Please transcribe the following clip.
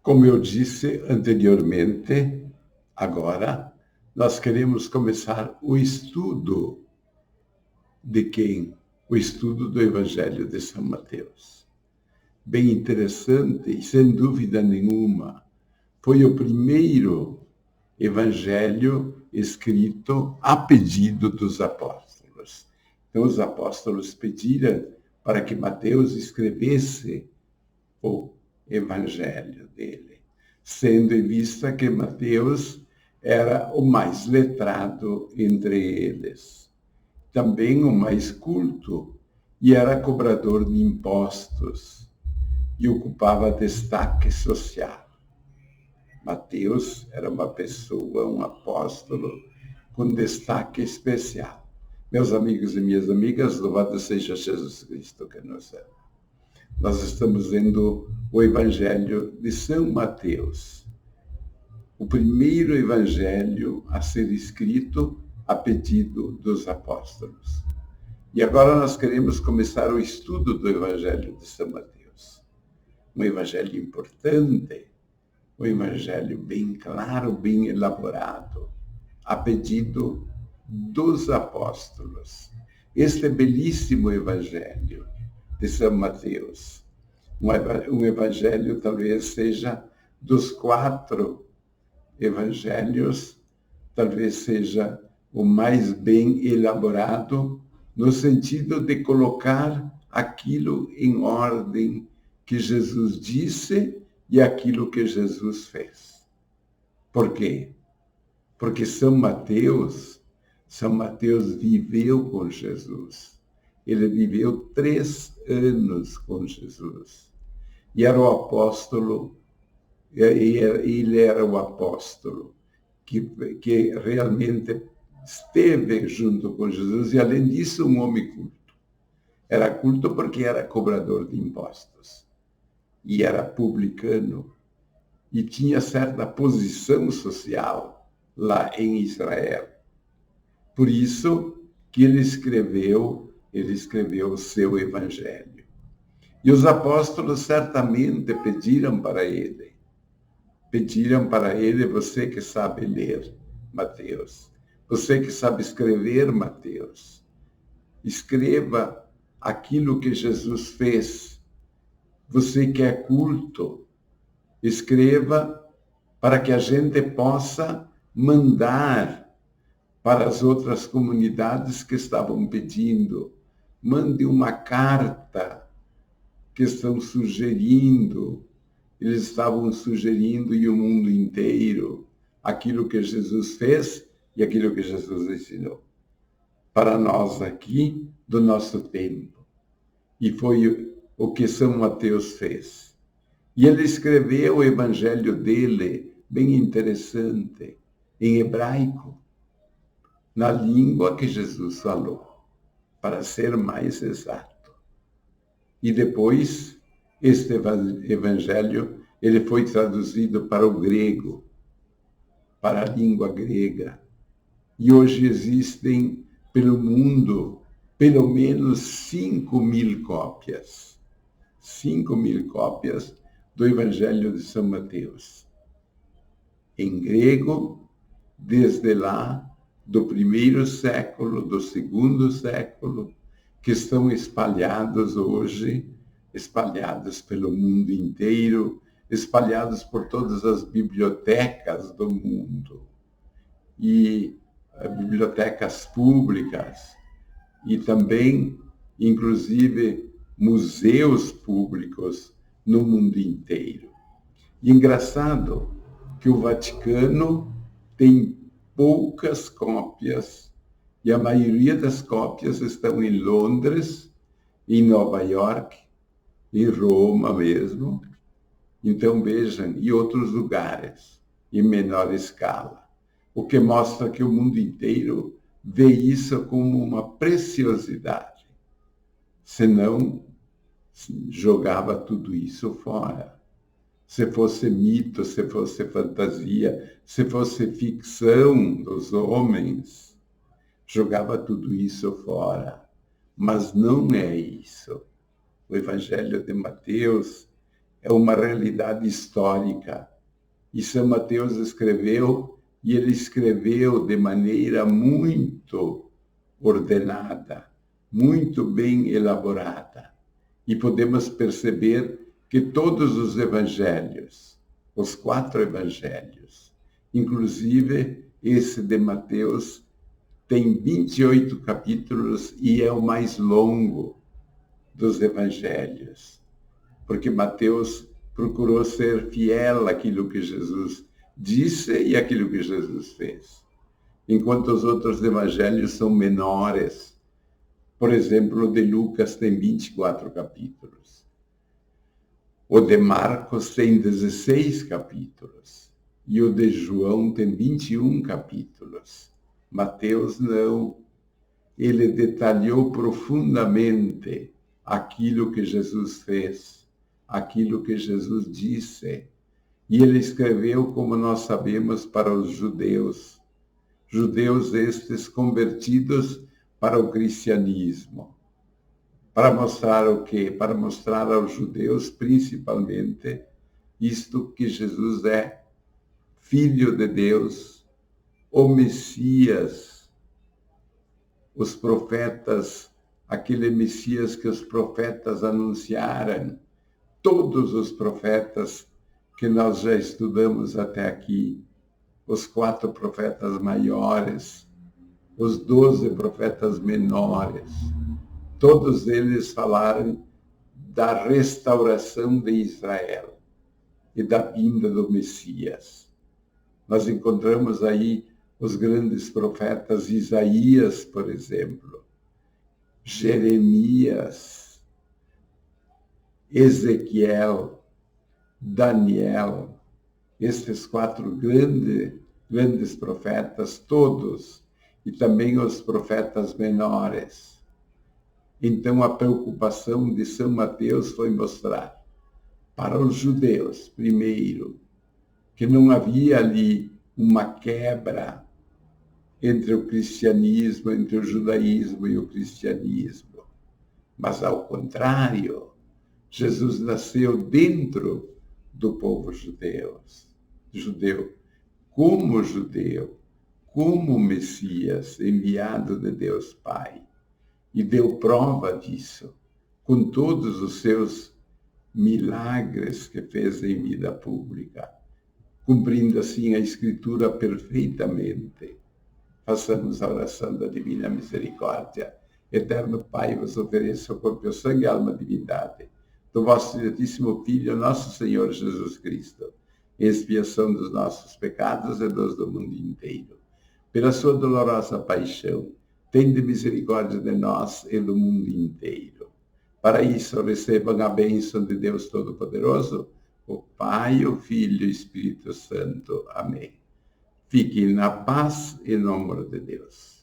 Como eu disse anteriormente, agora nós queremos começar o estudo de quem? O estudo do Evangelho de São Mateus. Bem interessante e, sem dúvida nenhuma, foi o primeiro evangelho escrito a pedido dos apóstolos. Então, os apóstolos pediram para que Mateus escrevesse o evangelho dele, sendo em vista que Mateus era o mais letrado entre eles, também o mais culto, e era cobrador de impostos e ocupava destaque social. Mateus era uma pessoa, um apóstolo com destaque especial. Meus amigos e minhas amigas, louvado seja Jesus Cristo que nos ama. Nós estamos lendo o Evangelho de São Mateus, o primeiro evangelho a ser escrito a pedido dos apóstolos. E agora nós queremos começar o estudo do Evangelho de São Mateus. Um evangelho importante, um evangelho bem claro, bem elaborado, a pedido dos apóstolos. Este belíssimo evangelho de São Mateus, um evangelho talvez seja dos 4 evangelhos, talvez seja o mais bem elaborado, no sentido de colocar aquilo em ordem que Jesus disse e aquilo que Jesus fez. Por quê? Porque São Mateus viveu com Jesus. Ele viveu 3 anos com Jesus. E era o apóstolo, ele era o apóstolo que realmente esteve junto com Jesus e, além disso, um homem culto. Era culto porque era cobrador de impostos e era publicano e tinha certa posição social lá em Israel. Por isso que ele escreveu o seu evangelho. E os apóstolos certamente pediram para ele, você que sabe ler, Mateus, você que sabe escrever, Mateus, escreva aquilo que Jesus fez. Você que é culto, escreva para que a gente possa mandar para as outras comunidades que estavam pedindo. Mande uma carta que estão sugerindo, eles estavam sugerindo e o mundo inteiro aquilo que Jesus fez e aquilo que Jesus ensinou para nós aqui do nosso tempo. E foi o que São Mateus fez. E ele escreveu o evangelho dele, bem interessante, em hebraico, na língua que Jesus falou, para ser mais exato. E depois, este evangelho, ele foi traduzido para o grego, para a língua grega. E hoje existem, pelo mundo, pelo menos 5.000 cópias. 5.000 cópias do Evangelho de São Mateus. Em grego, desde lá, do 1º século, do 2º século, que estão espalhados hoje, espalhados pelo mundo inteiro, espalhados por todas as bibliotecas do mundo. E bibliotecas públicas e também, inclusive, museus públicos no mundo inteiro. E engraçado que o Vaticano tem poucas cópias e a maioria das cópias estão em Londres, em Nova York, em Roma mesmo. Então, vejam, e outros lugares, em menor escala. O que mostra que o mundo inteiro vê isso como uma preciosidade. Senão, jogava tudo isso fora. Se fosse mito, se fosse fantasia, se fosse ficção dos homens, jogava tudo isso fora. Mas não é isso. O Evangelho de Mateus é uma realidade histórica. E São Mateus escreveu, e ele escreveu de maneira muito ordenada, muito bem elaborada. E podemos perceber que todos os evangelhos, os 4 evangelhos, inclusive esse de Mateus, tem 28 capítulos e é o mais longo dos evangelhos, porque Mateus procurou ser fiel àquilo que Jesus disse e àquilo que Jesus fez, enquanto os outros evangelhos são menores. Por exemplo, o de Lucas tem 24 capítulos. O de Marcos tem 16 capítulos. E o de João tem 21 capítulos. Mateus não. Ele detalhou profundamente aquilo que Jesus fez, aquilo que Jesus disse. E ele escreveu, como nós sabemos, para os judeus. Judeus estes convertidos para o cristianismo. Para mostrar o quê? Para mostrar aos judeus, principalmente, isto que Jesus é Filho de Deus, o Messias, os profetas, aquele Messias que os profetas anunciaram, todos os profetas que nós já estudamos até aqui, os 4 profetas maiores, os 12 profetas menores, todos eles falaram da restauração de Israel e da vinda do Messias. Nós encontramos aí os grandes profetas Isaías, por exemplo, Jeremias, Ezequiel, Daniel, esses 4 grandes profetas, todos, e também os profetas menores. Então, a preocupação de São Mateus foi mostrar para os judeus, primeiro, que não havia ali uma quebra entre o cristianismo, entre o judaísmo e o cristianismo. Mas, ao contrário, Jesus nasceu dentro do povo judeu, como Messias, enviado de Deus Pai. E deu prova disso, com todos os seus milagres que fez em vida pública, cumprindo assim a Escritura perfeitamente. Façamos a oração da Divina Misericórdia. Eterno Pai, vos ofereço o corpo, o sangue e a alma divindade do vosso Diletíssimo Filho, nosso Senhor Jesus Cristo, em expiação dos nossos pecados e dos do mundo inteiro. Pela sua dolorosa paixão, tende misericórdia de nós e do mundo inteiro. Para isso, recebam a bênção de Deus Todo-Poderoso, o Pai, o Filho e o Espírito Santo. Amém. Fiquem na paz e no amor de Deus.